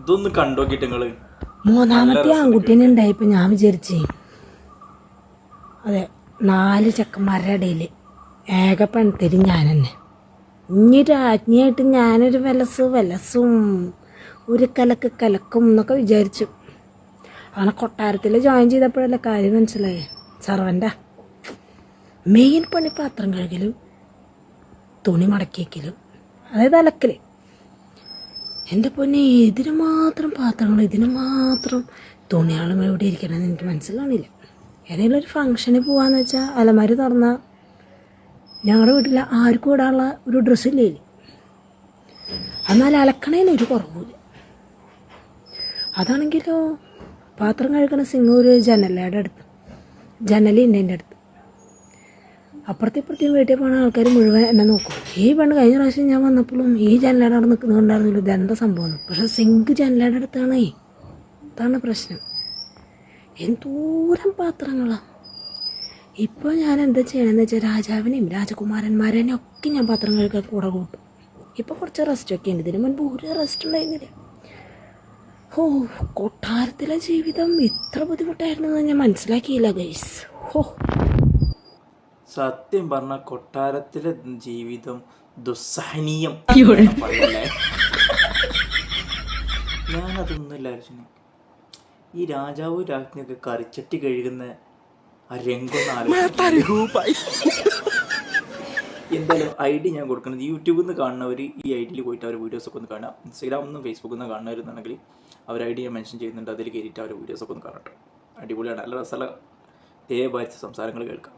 ഇതൊന്ന് കണ്ടോക്കിട്ട് നിങ്ങള്. മൂന്നാമത്തെ ആൺകുട്ടീനെ ഉണ്ടായപ്പോൾ ഞാൻ വിചാരിച്ചേ അതെ 4 ചെക്കന്മാരുടെ ഇടയിൽ ഏക പെൺതരി ഞാൻ തന്നെ. ഇനി രാജ്ഞിയായിട്ട് ഞാനൊരു വിലസും ഒരു കലക്കും എന്നൊക്കെ വിചാരിച്ചു. അങ്ങനെ കൊട്ടാരത്തിൽ ജോയിൻ ചെയ്തപ്പോഴല്ലേ കാര്യം മനസ്സിലായേ. സർവൻ്റാ മെയിൻ പണി പാത്രം കഴുകലും തുണി മടക്കി വയ്ക്കലും, അതായത് അലക്കൽ. എൻ്റെ പൊന്നെ ഇതിന് മാത്രം പാത്രങ്ങൾ, ഇതിന് മാത്രം തുണികളും എവിടെ ഇരിക്കണമെന്ന് എനിക്ക് മനസ്സിലാവണില്ല. ഏതെങ്കിലും ഒരു ഫംഗ്ഷന് പോകാമെന്ന് വെച്ചാൽ അലമാരി തുറന്നാൽ ഞങ്ങളുടെ വീട്ടിൽ ആർക്കും ഇടാനുള്ള ഒരു ഡ്രസ്സില്ലേ. എന്നാൽ അലക്കണേന് ഒരു കുറവില്ല. അതാണെങ്കിലോ പാത്രം കഴുകണ സിംഗ് ഒരു ജനലയുടെ അടുത്ത്, ജനലുണ്ട് എൻ്റെ അടുത്ത്. അപ്പുറത്തേയും വീട്ടിൽ പോകുന്ന ആൾക്കാർ മുഴുവൻ എന്നെ നോക്കും. ഈ പെണ്ണ് കഴിഞ്ഞ പ്രാവശ്യം ഞാൻ വന്നപ്പോഴും ഈ ജനലയുടെ അവിടെ നിൽക്കുന്നുണ്ടായിരുന്നില്ല, ഇതെന്താ സംഭവമാണ്. പക്ഷെ സിങ്ക് ജനലയുടെ അടുത്താണേ. അതാണ് പ്രശ്നം. എന്തോരം പാത്രങ്ങളാണ്. ഇപ്പോൾ ഞാൻ എന്താ ചെയ്യണമെന്ന് വെച്ചാൽ രാജാവിനെയും രാജകുമാരന്മാരെയും ഒക്കെ ഞാൻ പാത്രം കഴുകാൻ കൂടെ കൂട്ടും. ഇപ്പോൾ കുറച്ച് റെസ്റ്റൊക്കെ ഉണ്ട്. ഇതിന് മുൻപ് ഒരു റെസ്റ്റ് ഉണ്ടായിരുന്നില്ല. കൊട്ടാരത്തിലെ ജീവിതം ഇത്ര ബുദ്ധിമുട്ടായിരുന്നു ഞാൻ മനസ്സിലാക്കിയില്ല ഗൈസ്. സത്യം പറഞ്ഞ കൊട്ടാരത്തിലെ ജീവിതം ദുസ്സഹനീയം. ഞാനതൊന്നുമില്ല. ഈ രാജാവും രാജ്ഞിയൊക്കെ കറിച്ചട്ടി കഴുകുന്ന ആ രംഗം എന്തായാലും ID ഞാൻ കൊടുക്കുന്നത്. യൂട്യൂബിൽ നിന്ന് കാണുന്നവർ ഈ IDയിൽ പോയിട്ട് അവർ വീഡിയോസൊക്കെ ഒന്ന് കാണാം. ഇൻസ്റ്റാഗ്രാമിൽ നിന്നും ഫേസ്ബുക്കിൽ നിന്ന് കാണുന്നവരുന്നുണ്ടെങ്കിൽ അവർ ID ഞാൻ മെൻഷൻ ചെയ്യുന്നുണ്ട്. അതിൽ കയറിയിട്ട് അവർ വീഡിയോസൊക്കെ ഒന്ന് കാണട്ടെ. അടിപൊളിയാണ്, നല്ല രസമുള്ള ഭാരിച്ച സംസാരങ്ങൾ കേൾക്കാം.